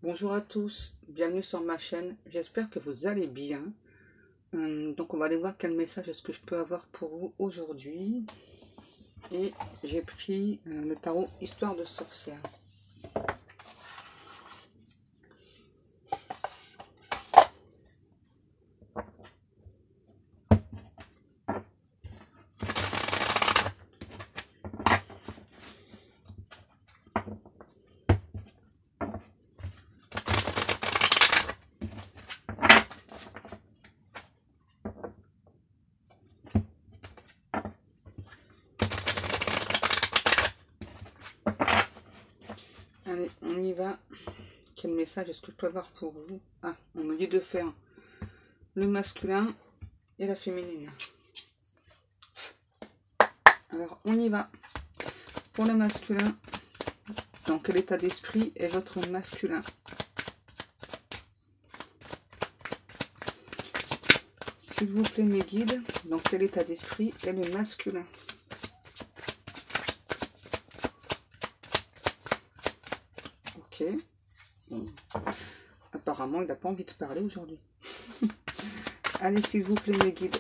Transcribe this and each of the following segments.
Bonjour à tous, bienvenue sur ma chaîne, j'espère que vous allez bien. Donc on va aller voir quel message est-ce que je peux avoir pour vous aujourd'hui. Et j'ai pris le tarot Histoire de sorcière. Allez, on y va. Quel message est-ce que je peux avoir pour vous? Ah, on me dit de faire le masculin et la féminine. Alors, on y va. Pour le masculin, dans quel état d'esprit est votre masculin? S'il vous plaît, mes guides, dans quel état d'esprit est le masculin? Ok. Bon. Apparemment, il n'a pas envie de parler aujourd'hui. Allez, s'il vous plaît, mes guides,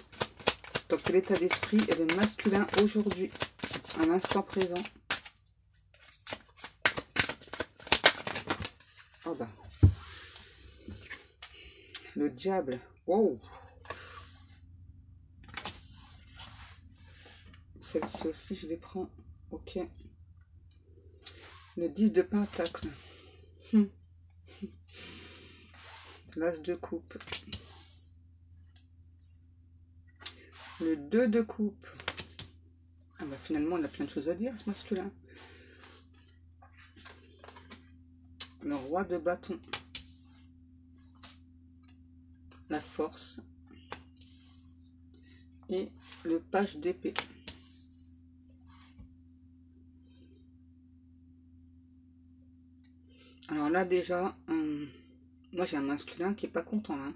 dans quel état d'esprit est le masculin aujourd'hui, à l'instant présent? Oh bah. Le diable. Wow. Celle-ci aussi, je les prends. Ok. Le 10 de pentacle. L'as de coupe. Le 2 de coupe. Ah bah finalement, on a plein de choses à dire, ce masculin. Le roi de bâton. La force. Et le page d'épée. Alors là déjà, moi j'ai un masculin qui est pas content là.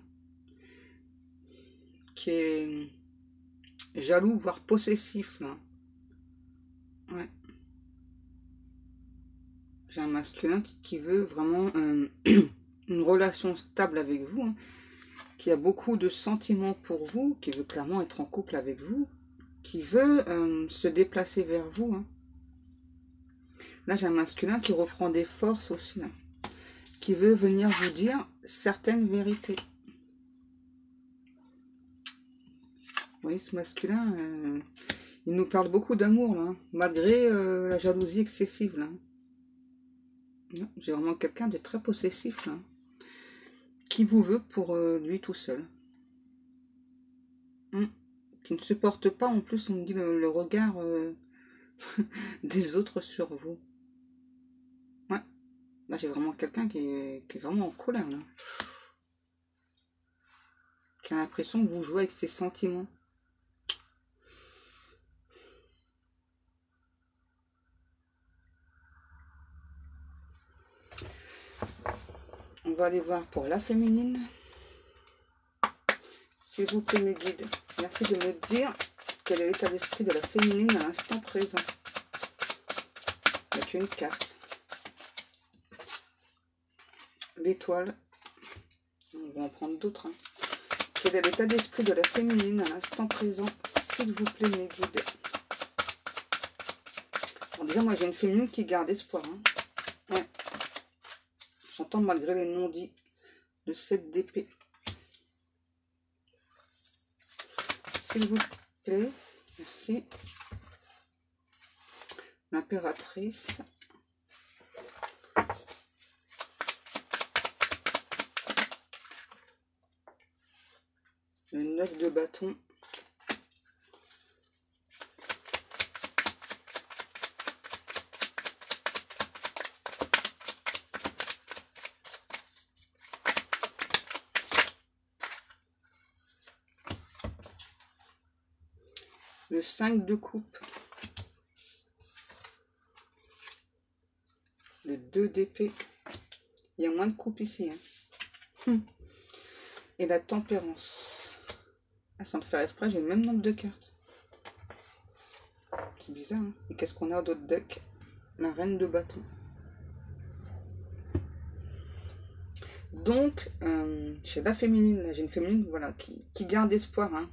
Qui est jaloux, voire possessif là. Ouais. J'ai un masculin qui veut vraiment une relation stable avec vous, hein, qui a beaucoup de sentiments pour vous, qui veut clairement être en couple avec vous, qui veut se déplacer vers vous. Hein. Là, j'ai un masculin qui reprend des forces aussi, là, qui veut venir vous dire certaines vérités. Vous voyez, ce masculin, il nous parle beaucoup d'amour, là, malgré la jalousie excessive, là. J'ai vraiment quelqu'un de très possessif, là, qui vous veut pour lui tout seul. Qui ne supporte pas, en plus, on me dit le regard des autres sur vous. Ouais. Là, j'ai vraiment quelqu'un qui est vraiment en colère, là. Qui a l'impression que vous jouez avec ses sentiments. On va aller voir pour la féminine. S'il vous plaît, mes guides, merci de me dire quel est l'état d'esprit de la féminine à l'instant présent. Avec une carte. L'étoile. On va en prendre d'autres. Hein. Quel est l'état d'esprit de la féminine à l'instant présent, s'il vous plaît, mes guides. Bon, déjà, moi, j'ai une féminine qui garde espoir. Hein. Ouais. J'entends malgré les non-dits de 7 d'épée. S'il vous plaît, merci. L'impératrice. Le 9 de bâton. Le 5 de coupe. Le 2 d'épée. Il y a moins de coupe ici. Hein. Et la tempérance. Sans le faire exprès, j'ai le même nombre de cartes. C'est bizarre. Hein. Et qu'est-ce qu'on a d'autre deck? La reine de bâton. Donc, chez la féminine, là, j'ai une féminine, voilà, qui garde espoir, hein.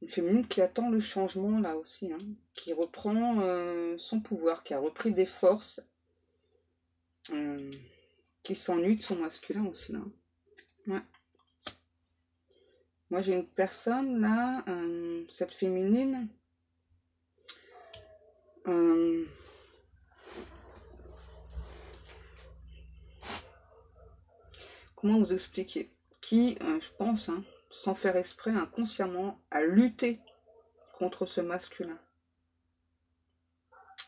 Une féminine qui attend le changement, là aussi, hein, qui reprend son pouvoir, qui a repris des forces, qui s'ennuie de son masculin aussi, là. Ouais. Moi, j'ai une personne, là, cette féminine, comment vous expliquer, qui, je pense, hein, sans faire exprès, inconsciemment, a lutté contre ce masculin.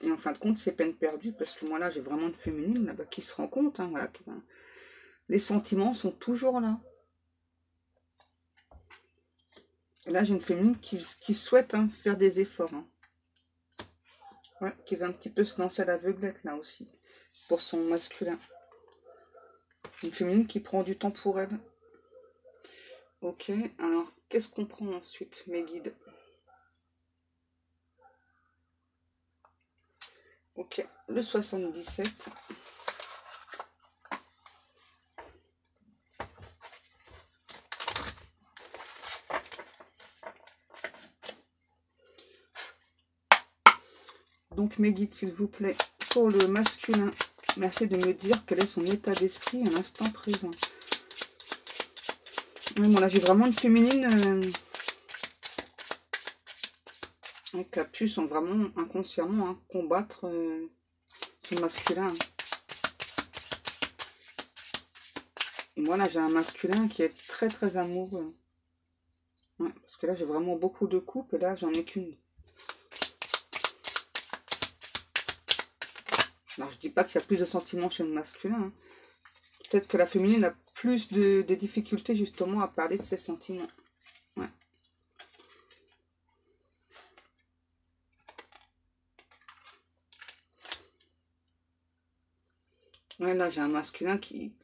Et en fin de compte, c'est peine perdue, parce que moi, là, j'ai vraiment une féminine, là-bas, qui se rend compte, hein, voilà, que, ben, les sentiments sont toujours là. Et là, j'ai une féminine qui souhaite, hein, faire des efforts, hein. Ouais, qui va un petit peu se lancer à l'aveuglette, là aussi, pour son masculin. Une féminine qui prend du temps pour elle. Ok, alors, qu'est-ce qu'on prend ensuite, mes guides? Ok, le 77. Donc, mes guides, s'il vous plaît, pour le masculin, merci de me dire quel est son état d'esprit à l'instant présent. Oui, bon, là, j'ai vraiment une féminine qui a pu, sans vraiment inconsciemment, hein, combattre son masculin. Et moi, là, j'ai un masculin qui est très, très amoureux. Ouais, parce que là, j'ai vraiment beaucoup de couples, et là, j'en ai qu'une. Alors, je dis pas qu'il y a plus de sentiments chez le masculin, hein. Peut-être que la féminine a plus de difficultés, justement, à parler de ses sentiments. Ouais. Ouais, là, j'ai un masculin qui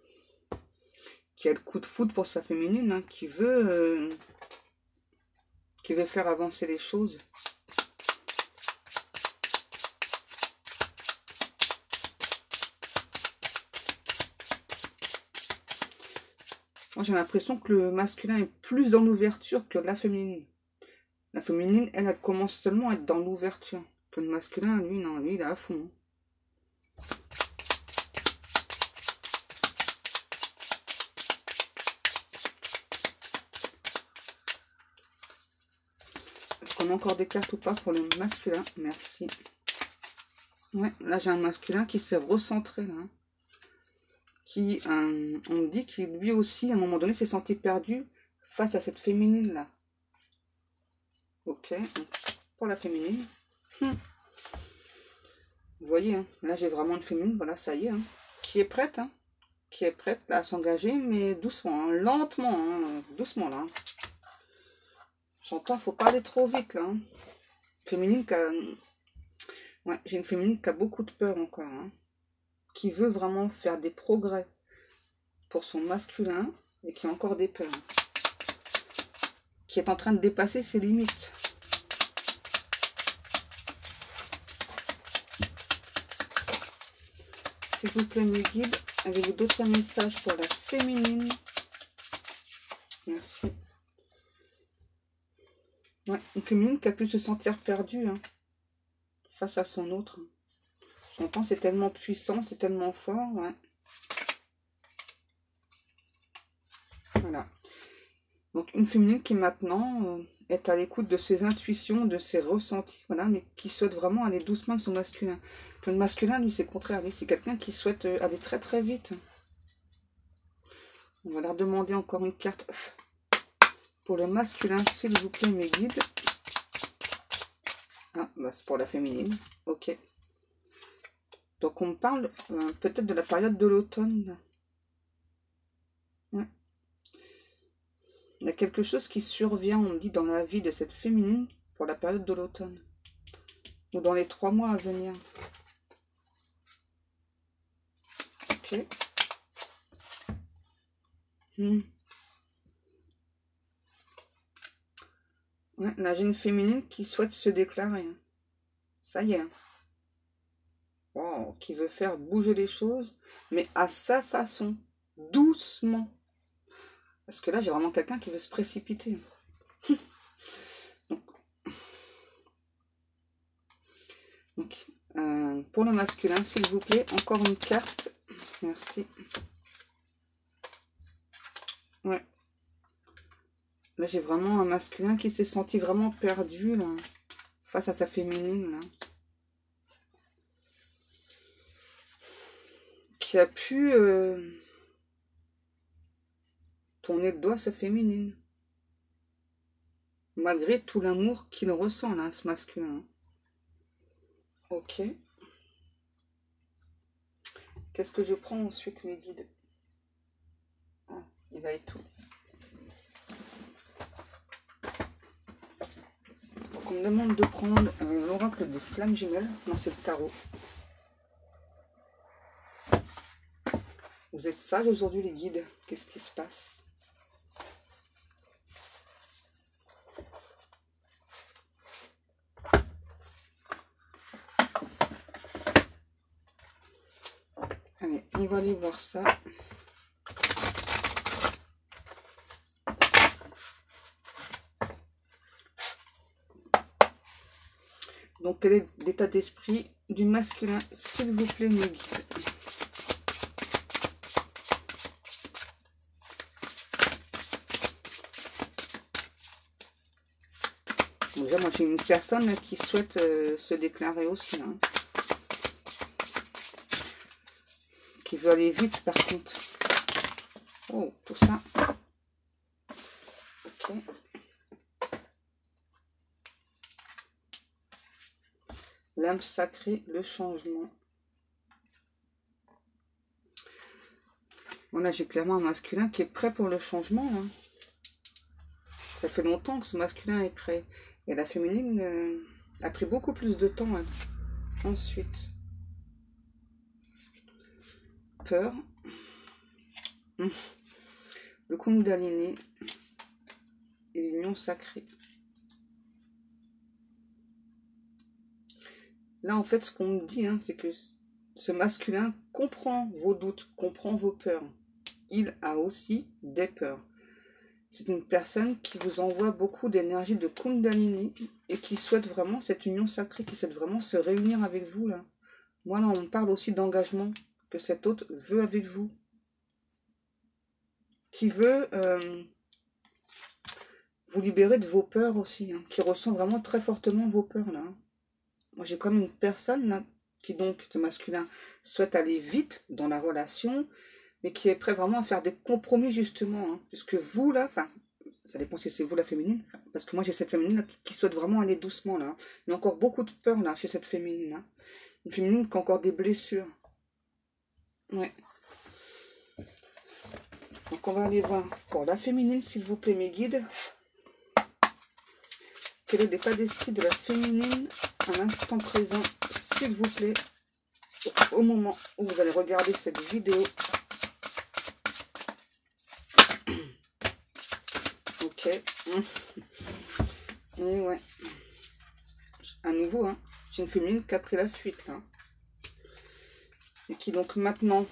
a le coup de foudre pour sa féminine, hein, qui veut faire avancer les choses. Moi, j'ai l'impression que le masculin est plus dans l'ouverture que la féminine. La féminine, elle commence seulement à être dans l'ouverture. Que le masculin, lui, non, lui, il est à fond. Est-ce qu'on a encore des cartes ou pas pour le masculin? Merci. Ouais, là, j'ai un masculin qui s'est recentré, là. Qui, on me dit qu'il, lui aussi, à un moment donné, s'est senti perdu face à cette féminine-là. Ok, donc, pour la féminine. Vous voyez, hein, là, j'ai vraiment une féminine, voilà, ça y est, hein, qui est prête, hein, qui est prête là, à s'engager, mais doucement, hein, lentement, hein, doucement, là. J'entends, faut pas aller trop vite, là. Hein. Féminine qui a... Ouais, j'ai une féminine qui a beaucoup de peur encore, hein, qui veut vraiment faire des progrès pour son masculin, et qui a encore des peurs. Qui est en train de dépasser ses limites. S'il vous plaît, mes guides, avez-vous d'autres messages pour la féminine? Merci. Ouais, une féminine qui a pu se sentir perdue, hein, face à son autre. J'entends, c'est tellement puissant, c'est tellement fort, ouais. Voilà. Donc, une féminine qui maintenant est à l'écoute de ses intuitions, de ses ressentis, voilà, mais qui souhaite vraiment aller doucement avec son masculin. Le masculin, lui, c'est le contraire. Lui, c'est quelqu'un qui souhaite aller très très vite. On va leur demander encore une carte pour le masculin, s'il vous plaît, mes guides. Ah, bah, c'est pour la féminine. Ok. Donc, on me parle peut-être de la période de l'automne. Ouais. Il y a quelque chose qui survient, on me dit, dans la vie de cette féminine pour la période de l'automne. Ou dans les 3 mois à venir. Ok. Ouais, là, j'ai une féminine qui souhaite se déclarer. Ça y est. Wow, qui veut faire bouger les choses, mais à sa façon, doucement. Parce que là, j'ai vraiment quelqu'un qui veut se précipiter. Donc, pour le masculin, s'il vous plaît, encore une carte. Merci. Ouais. Là, j'ai vraiment un masculin qui s'est senti vraiment perdu, là, face à sa féminine, là. Qui a pu tourner le doigt à sa féminine. Malgré tout l'amour qu'il ressent, là, ce masculin. Ok. Qu'est-ce que je prends ensuite, mes guides? Ah, il va être tout. Donc, on me demande de prendre l'oracle des flammes jumelles. Non, c'est le tarot. Vous êtes sages aujourd'hui, les guides. Qu'est-ce qui se passe? Allez, on va aller voir ça. Donc, quel est l'état d'esprit du masculin, s'il vous plaît, mes guides? Déjà, moi, j'ai une personne qui souhaite se déclarer aussi, hein. Qui veut aller vite, par contre. Oh, tout ça. Ok. L'âme sacrée, le changement. Voilà, j'ai clairement un masculin qui est prêt pour le changement, là. Ça fait longtemps que ce masculin est prêt. Et la féminine a pris beaucoup plus de temps, hein. Ensuite, peur. Le Kundalini et l'union sacrée. Là, en fait, ce qu'on me dit, hein, c'est que ce masculin comprend vos doutes, comprend vos peurs. Il a aussi des peurs. C'est une personne qui vous envoie beaucoup d'énergie de Kundalini et qui souhaite vraiment cette union sacrée, qui souhaite vraiment se réunir avec vous, là. Moi, là, on me parle aussi d'engagement que cet autre veut avec vous. Qui veut vous libérer de vos peurs aussi, hein, qui ressent vraiment très fortement vos peurs, là. Moi, j'ai comme une personne, là, qui donc, ce masculin, souhaite aller vite dans la relation, mais qui est prêt vraiment à faire des compromis, justement, hein, puisque vous, là, enfin, ça dépend si c'est vous la féminine, parce que moi, j'ai cette féminine là, qui souhaite vraiment aller doucement, là. Il y a encore beaucoup de peur, là, chez cette féminine, là. Une féminine qui a encore des blessures. Ouais. Donc, on va aller voir pour la féminine, s'il vous plaît, mes guides. Quel est l'état d'esprit de la féminine à l'instant présent, s'il vous plaît, au moment où vous allez regarder cette vidéo. Ok. Et ouais. À nouveau, hein, j'ai une féminine qui a pris la fuite, là. Et qui donc maintenant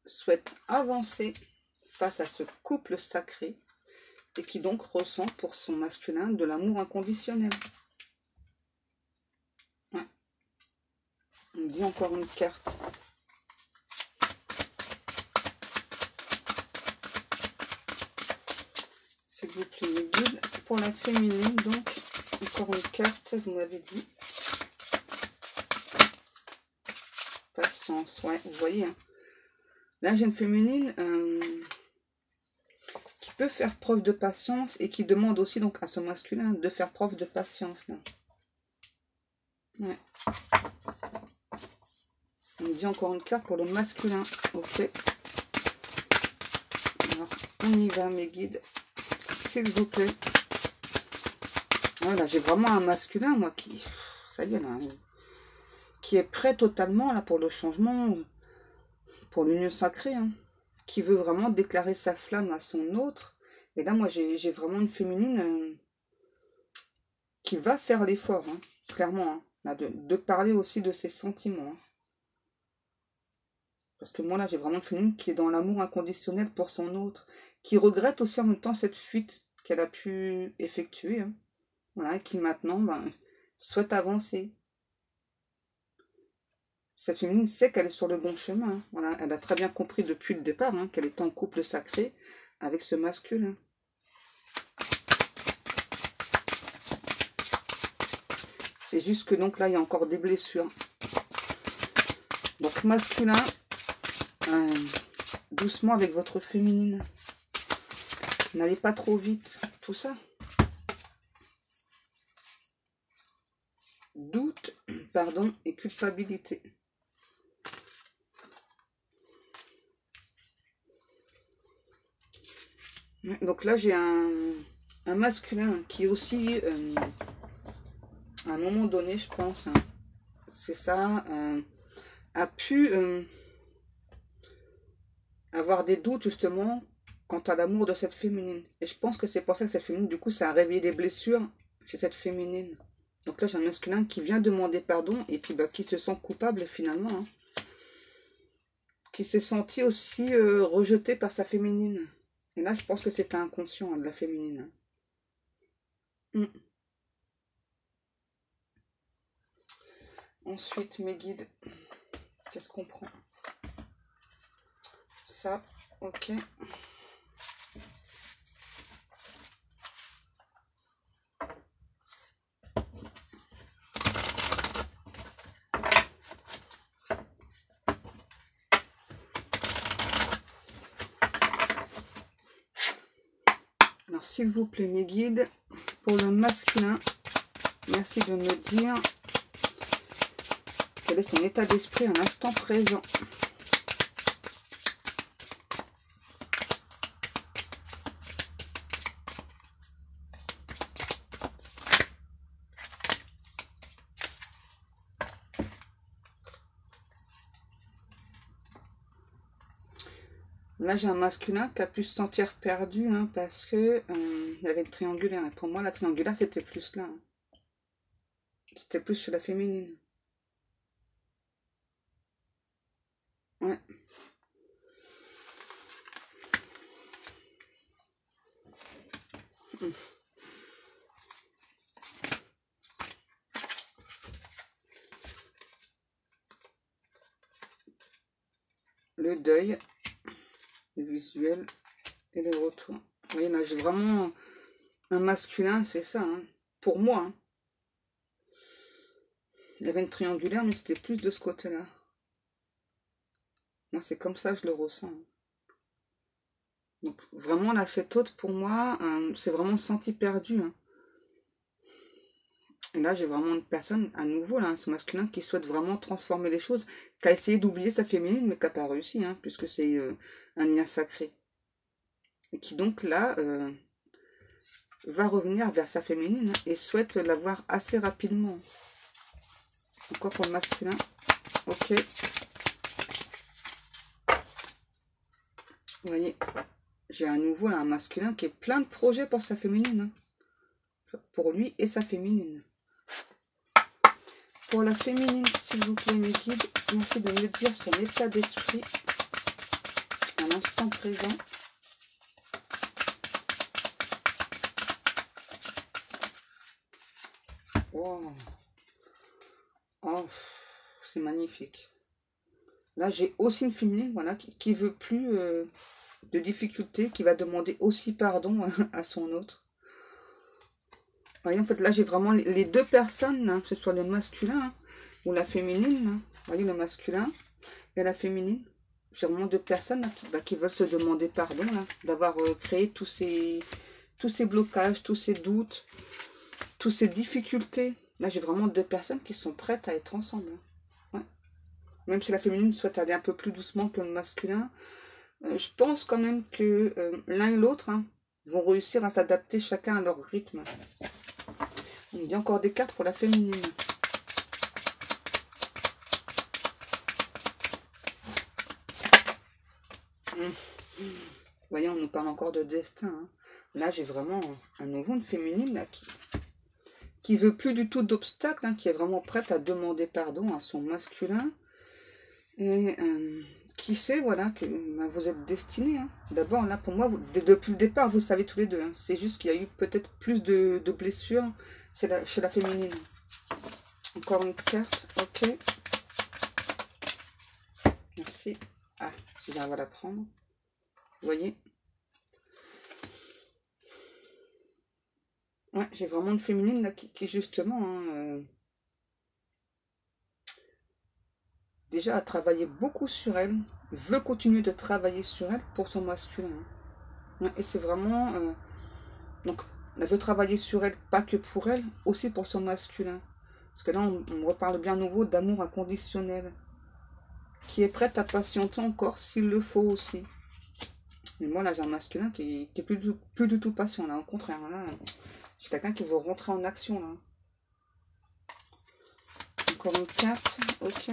souhaite avancer face à ce couple sacré. Et qui donc ressent pour son masculin de l'amour inconditionnel. Ouais. On me dit encore une carte. S'il vous plaît, les guides. Pour la féminine, donc, encore une carte, vous m'avez dit. Patience, ouais, vous voyez. Hein. Là, j'ai une féminine qui peut faire preuve de patience et qui demande aussi donc à son masculin de faire preuve de patience. Là. Ouais. On me dit encore une carte pour le masculin. Ok. Alors, on y va, mes guides. S'il vous plaît. Voilà, j'ai vraiment un masculin, moi, qui... Ça y est, là. Qui est prêt totalement, là, pour le changement, pour l'union sacrée, hein. Qui veut vraiment déclarer sa flamme à son autre. Et là, moi, j'ai vraiment une féminine qui va faire l'effort, hein, clairement, hein, là, de parler aussi de ses sentiments. Hein. Parce que moi, là, j'ai vraiment une féminine qui est dans l'amour inconditionnel pour son autre, qui regrette aussi en même temps cette fuite qu'elle a pu effectuer, hein. Voilà, et qui maintenant souhaite avancer. Cette féminine sait qu'elle est sur le bon chemin, hein. Voilà, elle a très bien compris depuis le départ, hein, qu'elle est en couple sacré avec ce masculin. C'est juste que donc là, il y a encore des blessures. Donc masculin, doucement avec votre féminine. N'allez pas trop vite, tout ça. Doute, pardon, et culpabilité. Donc là, j'ai un masculin qui aussi, à un moment donné, je pense, hein, c'est ça, a pu avoir des doutes justement quant à l'amour de cette féminine. Et je pense que c'est pour ça que cette féminine, du coup, ça a réveillé des blessures chez cette féminine. Donc là, j'ai un masculin qui vient demander pardon et puis qui se sent coupable finalement, hein, qui s'est senti aussi rejeté par sa féminine. Et là, je pense que c'est inconscient, hein, de la féminine. Ensuite, mes guides, qu'est-ce qu'on prend? Ça, ok. Alors, s'il vous plaît, mes guides, pour le masculin, merci de me dire quel est son état d'esprit à l'instant présent. Là, j'ai un masculin qui a pu se sentir perdu, hein, parce que il y avait le triangulaire. Et pour moi, la triangulaire, c'était plus là, hein. C'était plus chez la féminine. Ouais. Le deuil, le visuel et le retour. Vous voyez, là, j'ai vraiment un masculin, c'est ça, hein, pour moi, hein. Il y avait une triangulaire, mais c'était plus de ce côté-là. Moi, c'est comme ça que je le ressens, hein. Donc, vraiment, là, cet autre, pour moi, c'est vraiment senti perdu, hein. Et là, j'ai vraiment une personne, à nouveau, là, ce masculin, qui souhaite vraiment transformer les choses, qui a essayé d'oublier sa féminine, mais qui n'a pas réussi, hein, puisque c'est un lien sacré. Et qui, donc, là, va revenir vers sa féminine, hein, et souhaite l'avoir assez rapidement. Encore pour le masculin. Ok. Vous voyez, j'ai à nouveau, là, un masculin qui est plein de projets pour sa féminine, hein. Pour lui et sa féminine. Pour la féminine, s'il vous plaît, mes guides, merci de me dire son état d'esprit à l'instant présent. Wow. Oh, c'est magnifique. Là, j'ai aussi une féminine, voilà, qui veut plus de difficultés, qui va demander aussi pardon à son autre. Vous voyez, en fait, là, j'ai vraiment les deux personnes, hein, que ce soit le masculin, hein, ou la féminine, hein. Vous voyez, le masculin et la féminine. J'ai vraiment deux personnes, là, qui veulent se demander pardon, d'avoir créé tous ces blocages, tous ces doutes, toutes ces difficultés. Là, j'ai vraiment deux personnes qui sont prêtes à être ensemble, hein. Ouais. Même si la féminine souhaite aller un peu plus doucement que le masculin, je pense quand même que l'un et l'autre, hein, vont réussir à s'adapter chacun à leur rythme. Il y a encore des cartes pour la féminine. Vous voyez, on nous parle encore de destin, hein. Là, j'ai vraiment à nouveau une féminine là, qui veut plus du tout d'obstacles, hein, qui est vraiment prête à demander pardon à son masculin. Et qui sait, voilà, que bah, vous êtes destinés. Hein. D'abord, là, pour moi, depuis le départ, vous savez tous les deux. Hein. C'est juste qu'il y a eu peut-être plus de blessures chez la féminine. Encore une carte, ok. Merci. Ah, si j'arrive à la prendre. Vous voyez? Ouais, j'ai vraiment une féminine là qui justement, hein, déjà a travaillé beaucoup sur elle, veut continuer de travailler sur elle pour son masculin. Hein. Ouais, et c'est vraiment... donc, elle veut travailler sur elle, pas que pour elle, aussi pour son masculin. Parce que là, on reparle bien à nouveau d'amour inconditionnel. Qui est prête à patienter encore s'il le faut aussi. Mais moi, là, j'ai un masculin qui est plus du tout patient, là. Au contraire, là, j'ai quelqu'un qui veut rentrer en action, là. Encore une carte, ok.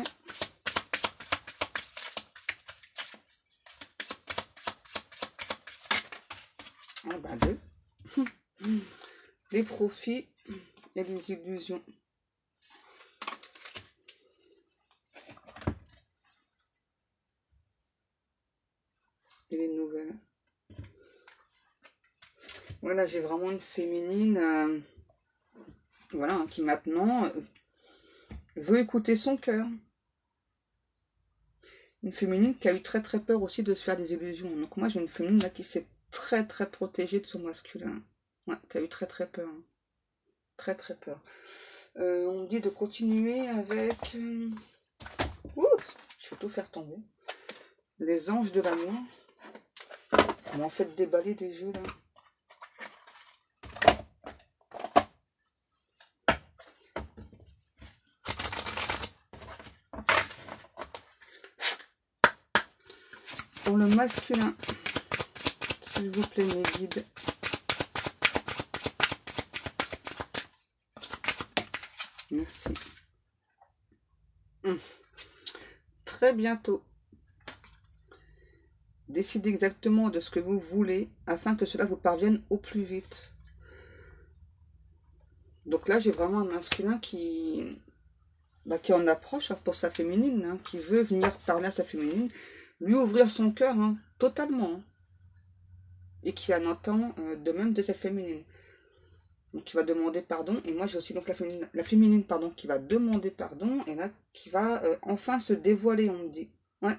Ah bah, deux. Les profits et les illusions. Et les nouvelles. Voilà, j'ai vraiment une féminine, voilà, hein, qui maintenant veut écouter son cœur. Une féminine qui a eu très très peur aussi de se faire des illusions. Donc moi j'ai une féminine là qui s'est très très protégée de son masculin. Ouais, qui a eu très très peur. Hein. Très très peur. On me dit de continuer avec... Ouh, je vais tout faire tomber. Les anges de l'amour. Vous m'en faites déballer des jeux là. Pour le masculin, s'il vous plaît mes guides. Merci. Très bientôt. Décidez exactement de ce que vous voulez afin que cela vous parvienne au plus vite. Donc là, j'ai vraiment un masculin qui en approche hein, pour sa féminine, hein, qui veut venir parler à sa féminine, lui ouvrir son cœur hein, totalement. Hein, et qui en entend de même de cette féminine. Donc qui va demander pardon. Et moi j'ai aussi donc la féminine pardon, qui va demander pardon. Et là qui va enfin se dévoiler, on me dit. Ouais.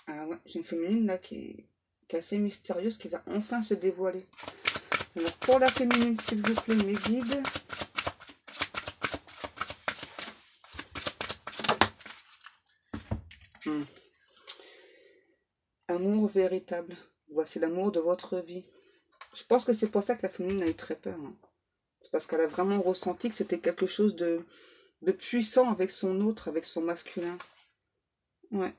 Ah ouais, j'ai une féminine là qui est assez mystérieuse, qui va enfin se dévoiler. Alors pour la féminine, s'il vous plaît, mes guides. Amour véritable. Voici l'amour de votre vie. Je pense que c'est pour ça que la féminine a eu très peur. Hein. C'est parce qu'elle a vraiment ressenti que c'était quelque chose de puissant avec son autre, avec son masculin. Ouais.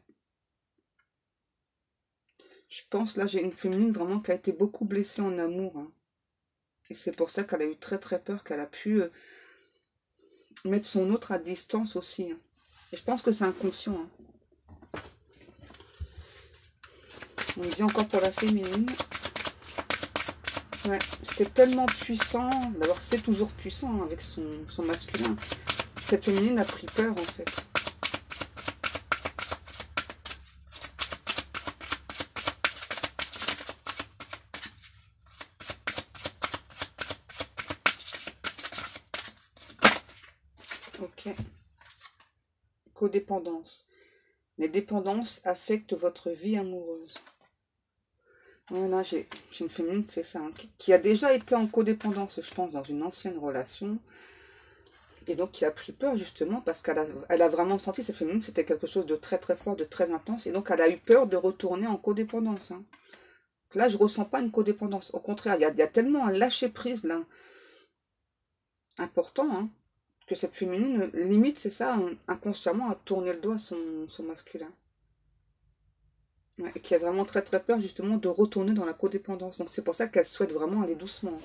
Je pense, là, j'ai une féminine vraiment qui a été beaucoup blessée en amour. Hein. Et c'est pour ça qu'elle a eu très très peur, qu'elle a pu mettre son autre à distance aussi. Hein. Et je pense que c'est inconscient. Hein. On me dit encore pour la féminine. Ouais, c'était tellement puissant. D'abord, c'est toujours puissant hein, avec son masculin. Cette féminine a pris peur en fait. Ok. Codépendance. Les dépendances affectent votre vie amoureuse. Voilà, j'ai une féminine, c'est ça, hein, qui a déjà été en codépendance, je pense, dans une ancienne relation. Et donc qui a pris peur justement parce qu'elle a vraiment senti, cette féminine, c'était quelque chose de très très fort, de très intense. Et donc elle a eu peur de retourner en codépendance. Hein. Là, je ne ressens pas une codépendance. Au contraire, il y a tellement un lâcher-prise là, important, hein, que cette féminine, limite, c'est ça, inconsciemment, a tourné le doigt à son masculin. Ouais, et qui a vraiment très très peur justement de retourner dans la codépendance. Donc c'est pour ça qu'elle souhaite vraiment aller doucement.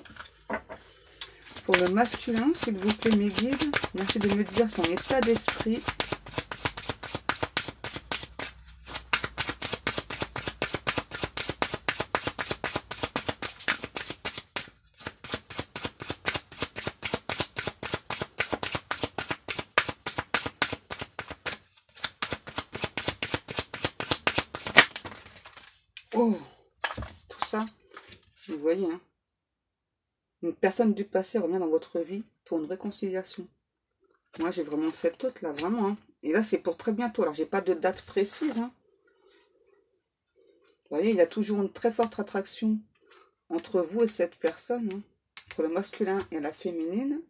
Pour le masculin, s'il vous plaît mes guides, merci de me dire son état d'esprit. Oh, tout ça, vous voyez, hein. Une personne du passé revient dans votre vie pour une réconciliation. Moi, j'ai vraiment cette hôte là, vraiment. Hein. Et là, c'est pour très bientôt. Alors, j'ai pas de date précise. Hein. Vous voyez, il y a toujours une très forte attraction entre vous et cette personne. Hein, entre le masculin et la féminine.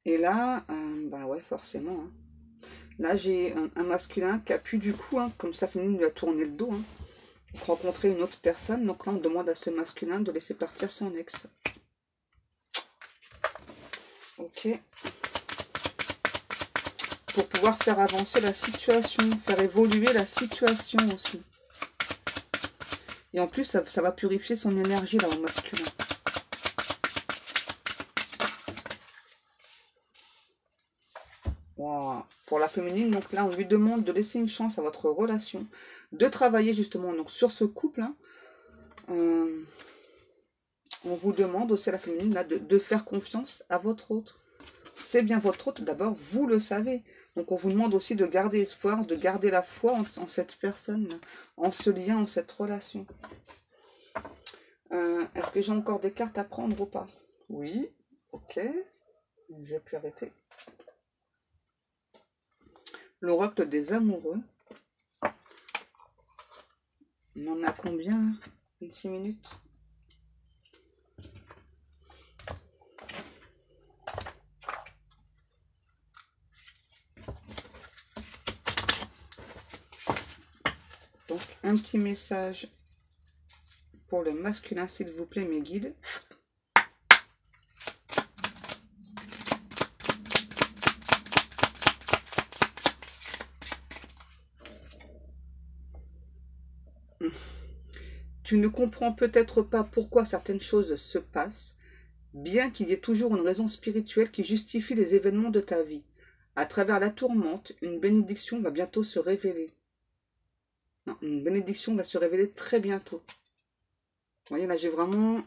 Et là, bah ouais, forcément. Hein. Là, j'ai un masculin qui appuie du coup, hein, comme sa féminine lui a tourné le dos. Hein, pour rencontrer une autre personne. Donc là, on demande à ce masculin de laisser partir son ex. Ok. Pour pouvoir faire avancer la situation, faire évoluer la situation aussi. Et en plus, ça va purifier son énergie là au masculin. Wow. Pour la féminine, donc là, on lui demande de laisser une chance à votre relation, de travailler justement donc, sur ce couple. Hein. On vous demande aussi à la féminine là, de faire confiance à votre autre. C'est bien votre autre, d'abord, vous le savez. Donc on vous demande aussi de garder espoir, de garder la foi en cette personne, en ce lien, en cette relation. Est-ce que j'ai encore des cartes à prendre ou pas? Oui, ok. Je peux arrêter. L'oracle des amoureux. On en a combien? 26 minutes. Donc, un petit message pour le masculin, s'il vous plaît, mes guides. Tu ne comprends peut-être pas pourquoi certaines choses se passent, bien qu'il y ait toujours une raison spirituelle qui justifie les événements de ta vie. À travers la tourmente, une bénédiction va bientôt se révéler. Non, une bénédiction va se révéler très bientôt. Vous voyez, là, j'ai vraiment...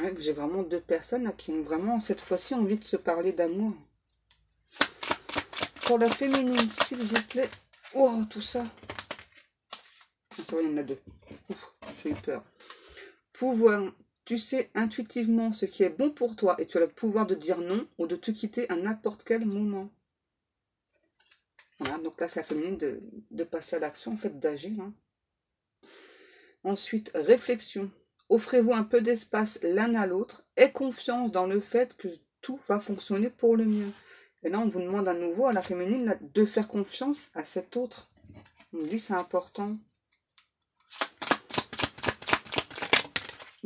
ouais, j'ai vraiment deux personnes là, qui ont vraiment, cette fois-ci, envie de se parler d'amour. Pour la féminine, s'il vous plaît. Oh, tout ça. Ça va, il y en a deux. J'ai eu peur. Pouvoir. Tu sais intuitivement ce qui est bon pour toi et tu as le pouvoir de dire non ou de te quitter à n'importe quel moment. Voilà, donc là, c'est la féminine de passer à l'action, en fait, d'agir. Hein. Ensuite, réflexion. Offrez-vous un peu d'espace l'un à l'autre et confiance dans le fait que tout va fonctionner pour le mieux. Et là, on vous demande à nouveau, à la féminine, là, de faire confiance à cet autre. On dit c'est important.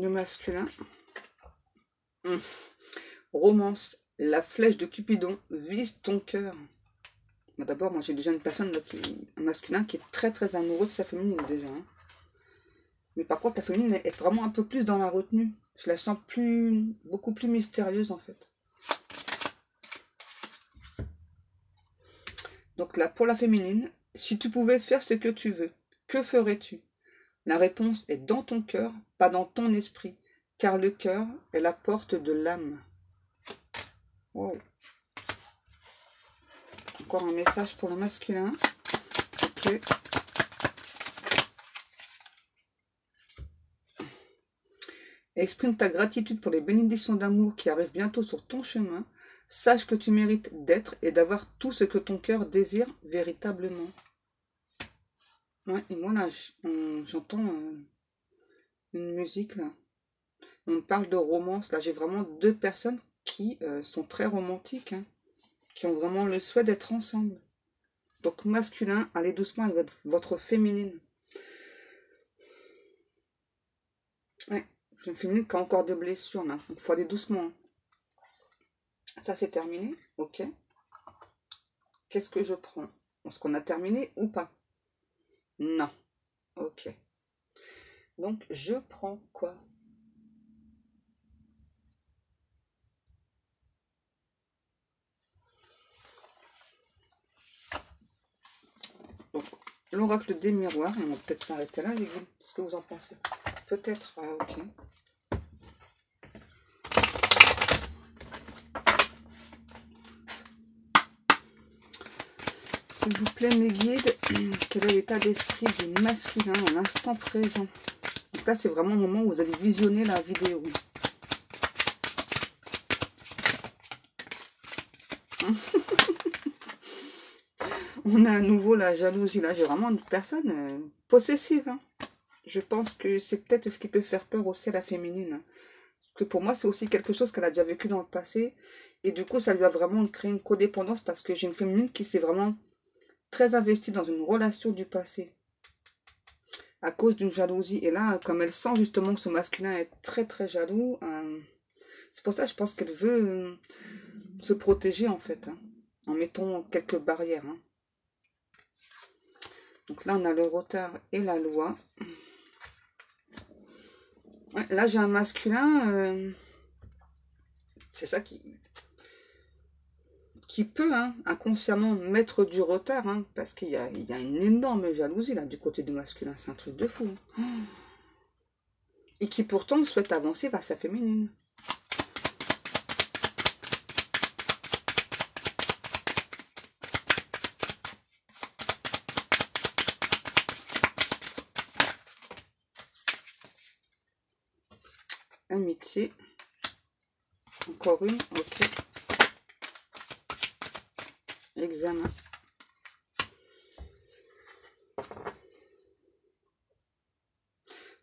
Le masculin. Romance. La flèche de Cupidon vise ton cœur. D'abord, moi j'ai déjà une personne, là, un masculin qui est très très amoureux de sa féminine déjà. Hein. Mais par contre, la féminine est vraiment un peu plus dans la retenue. Je la sens beaucoup plus mystérieuse en fait. Donc là, pour la féminine, si tu pouvais faire ce que tu veux, que ferais-tu? La réponse est dans ton cœur, pas dans ton esprit, car le cœur est la porte de l'âme. Wow. Encore un message pour le masculin. Ok. Exprime ta gratitude pour les bénédictions d'amour qui arrivent bientôt sur ton chemin. Sache que tu mérites d'être et d'avoir tout ce que ton cœur désire véritablement. Ouais, et moi là, j'entends une musique là. On parle de romance. Là, j'ai vraiment deux personnes qui sont très romantiques. Hein, qui ont vraiment le souhait d'être ensemble. Donc masculin, allez doucement avec votre féminine. Ouais, j'ai une féminine qui a encore des blessures là. Il faut aller doucement. Hein. Ça c'est terminé. Ok. Qu'est-ce que je prends? Est-ce qu'on a terminé ou pas? Non. Ok. Donc je prends quoi? Donc l'oracle des miroirs. On va peut-être s'arrêter là les gars. Qu'est-ce que vous en pensez? Peut-être. Ah ok. S'il vous plaît, mes guides, quel est l'état d'esprit du masculin à l'instant présent? Donc là, c'est vraiment le moment où vous allez visionner la vidéo. On a à nouveau la jalousie. Là, j'ai vraiment une personne possessive. Hein. Je pense que c'est peut-être ce qui peut faire peur aussi à la féminine. Hein. Que pour moi, c'est aussi quelque chose qu'elle a déjà vécu dans le passé. Et du coup, ça lui a vraiment créé une codépendance parce que j'ai une féminine qui s'est vraiment très investie dans une relation du passé. À cause d'une jalousie. Et là, comme elle sent justement que ce masculin est très très jaloux, c'est pour ça que je pense qu'elle veut se protéger en fait. Hein, en mettant quelques barrières. Hein. Donc là, on a le retard et la loi. Ouais, là, j'ai un masculin, c'est ça qui peut inconsciemment mettre du retard, hein, parce qu'il y a une énorme jalousie là du côté du masculin, c'est un truc de fou. Hein. Et qui pourtant souhaite avancer vers sa féminine. Amitié. Encore une, ok. Examen.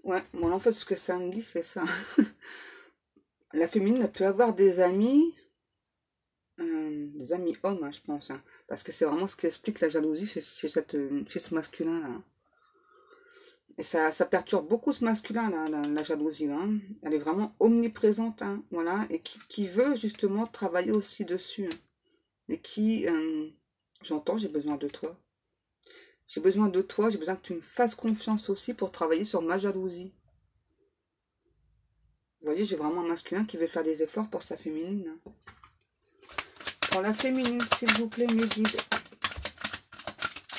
Ouais, bon, en fait, ce que ça me dit, c'est ça. La féminine, elle peut avoir des amis hommes, hein, je pense. Hein, parce que c'est vraiment ce qui explique la jalousie chez ce masculin-là. Et ça perturbe beaucoup ce masculin-là, la jalousie. Là, hein. Elle est vraiment omniprésente, hein, voilà, et qui veut justement travailler aussi dessus. Hein, mais qui, j'entends, j'ai besoin de toi. J'ai besoin de toi, j'ai besoin que tu me fasses confiance aussi pour travailler sur ma jalousie. Vous voyez, j'ai vraiment un masculin qui veut faire des efforts pour sa féminine. Hein. Pour la féminine, s'il vous plaît, mes guides.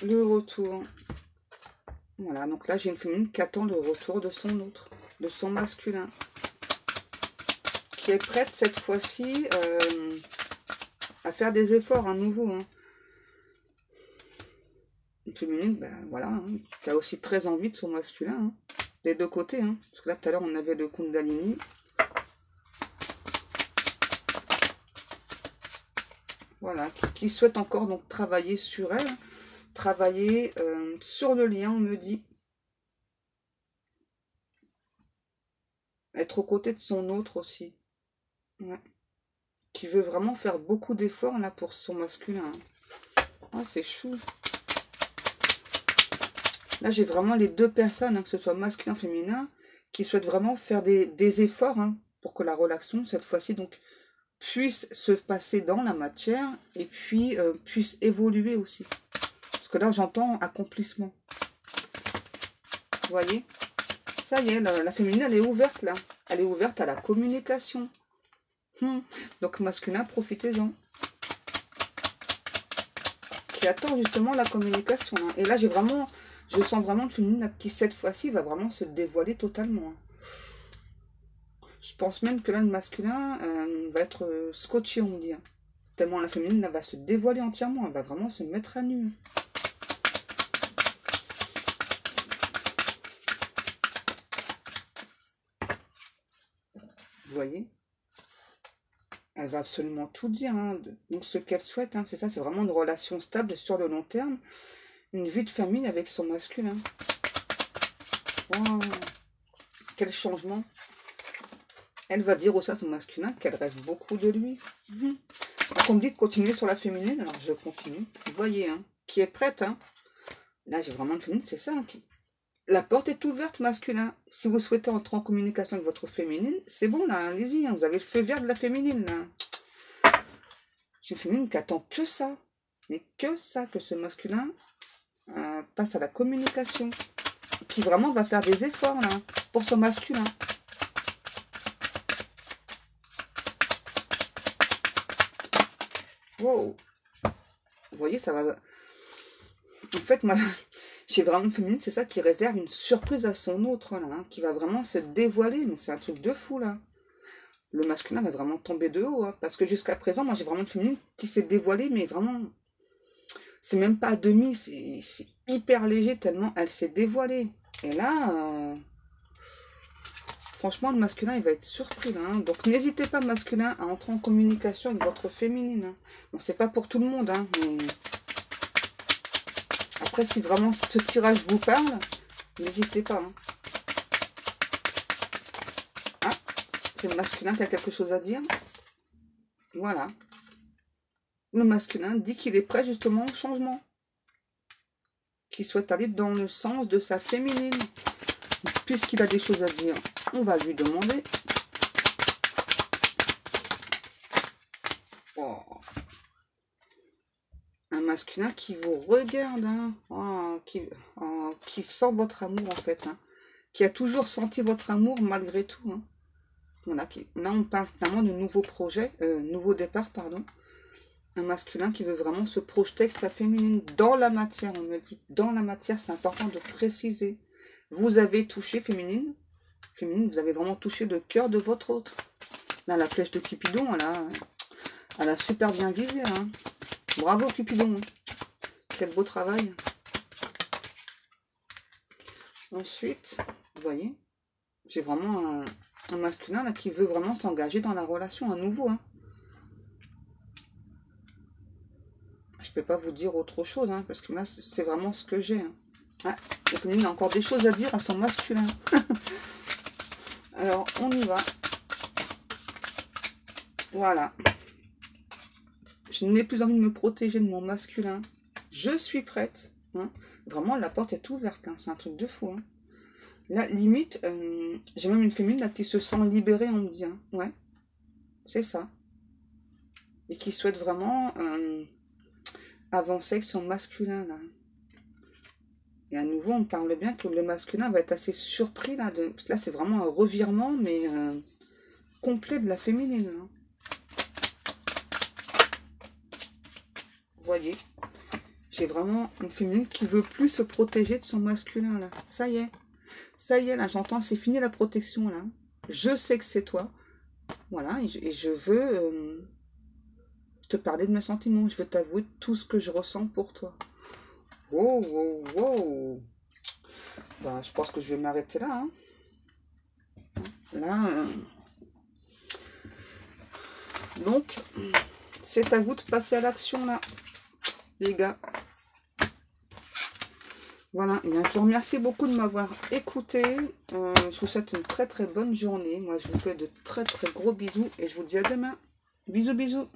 Le retour. Voilà, donc là, j'ai une féminine qui attend le retour de son autre, de son masculin. Qui est prête, cette fois-ci, à faire des efforts à nouveau. Hein. Une féminine, ben voilà, hein, qui a aussi très envie de son masculin. Hein. Des deux côtés. Hein. Parce que là, tout à l'heure, on avait le Kundalini. Voilà, qui souhaite encore donc travailler sur elle. Travailler sur le lien, on me dit. Être aux côtés de son autre aussi. Ouais. Qui veut vraiment faire beaucoup d'efforts là pour son masculin. Ah, c'est chou. Là, j'ai vraiment les deux personnes, hein, que ce soit masculin ou féminin, qui souhaitent vraiment faire des efforts hein, pour que la relation, cette fois-ci, donc puisse se passer dans la matière et puis puisse évoluer aussi. Parce que là, j'entends accomplissement. Vous voyez? Ça y est, la féminine, elle est ouverte, là. Elle est ouverte à la communication. Donc, masculin, profitez-en. Qui attend justement la communication. Hein. Et là, je sens vraiment une féminine là, qui, cette fois-ci, va vraiment se dévoiler totalement. Hein. Je pense même que là, le masculin va être scotché, on dit. Hein. Tellement la féminine là, va se dévoiler entièrement. Elle va vraiment se mettre à nu. Vous voyez? Elle va absolument tout dire. Hein. Donc, ce qu'elle souhaite, hein, c'est ça, c'est vraiment une relation stable sur le long terme. Une vie de famille avec son masculin. Wow. Quel changement. Elle va dire aussi à son masculin qu'elle rêve beaucoup de lui. Donc, on me dit de continuer sur la féminine, alors je continue. Vous voyez, hein, qui est prête. Hein. Là, j'ai vraiment une féminine, c'est ça. Hein, La porte est ouverte, masculin. Si vous souhaitez entrer en communication avec votre féminine, c'est bon, là, allez-y. Hein, vous avez le feu vert de la féminine, là. J'ai une féminine qui attend que ça. Mais que ça, que ce masculin passe à la communication. Qui vraiment va faire des efforts, là, pour son masculin. Wow. Vous voyez, ça va... En fait, j'ai vraiment une féminine, c'est ça, qui réserve une surprise à son autre, là, hein, qui va vraiment se dévoiler, mais c'est un truc de fou, là. Le masculin va vraiment tomber de haut, hein, parce que jusqu'à présent, moi, j'ai vraiment une féminine qui s'est dévoilée, mais vraiment... c'est même pas à demi, c'est hyper léger tellement elle s'est dévoilée. Et là, franchement, le masculin, il va être surpris là. Hein. Donc, n'hésitez pas, masculin, à entrer en communication avec votre féminine. Hein. Bon, c'est pas pour tout le monde, hein, mais... Après, si vraiment ce tirage vous parle, n'hésitez pas. Hein. Ah, c'est le masculin qui a quelque chose à dire. Voilà. Le masculin dit qu'il est prêt justement au changement. Qu'il souhaite aller dans le sens de sa féminine. Puisqu'il a des choses à dire, on va lui demander. Oh. Un masculin qui vous regarde, hein. Qui sent votre amour en fait. Hein. Qui a toujours senti votre amour malgré tout. Hein. Voilà, là on parle clairement de nouveaux projets, nouveau départ, pardon. Un masculin qui veut vraiment se projeter avec sa féminine dans la matière. On me dit dans la matière, c'est important de préciser. Vous avez touché, féminine. Féminine, vous avez vraiment touché le cœur de votre autre. Là, la flèche de Cupidon, elle a super bien visé. Hein. Bravo, Cupidon. Quel beau travail. Ensuite, vous voyez, j'ai vraiment un masculin là, qui veut vraiment s'engager dans la relation à nouveau. Hein. Je peux pas vous dire autre chose, hein, parce que là, c'est vraiment ce que j'ai. Hein. Ah, la féminine a encore des choses à dire à son masculin. Alors, on y va. Voilà. Je n'ai plus envie de me protéger de mon masculin. Je suis prête. Hein. Vraiment, la porte est ouverte. Hein. C'est un truc de fou. Hein. Là, limite, j'ai même une féminine là, qui se sent libérée, on me dit. Hein. Ouais, c'est ça. Et qui souhaite vraiment... avancer avec son masculin là. Et à nouveau on parle bien que le masculin va être assez surpris là, là c'est vraiment un revirement mais complet de la féminine hein. Vous voyez, j'ai vraiment une féminine qui veut plus se protéger de son masculin là. Ça y est là, j'entends, c'est fini la protection là, je sais que c'est toi, voilà, et je veux te parler de mes sentiments, je veux t'avouer tout ce que je ressens pour toi. Wow, wow, wow. Ben, je pense que je vais m'arrêter là. Hein. Là, donc, c'est à vous de passer à l'action là, les gars. Voilà, et bien, je vous remercie beaucoup de m'avoir écouté. Je vous souhaite une très très bonne journée. Moi, je vous fais de très très gros bisous et je vous dis à demain. Bisous, bisous.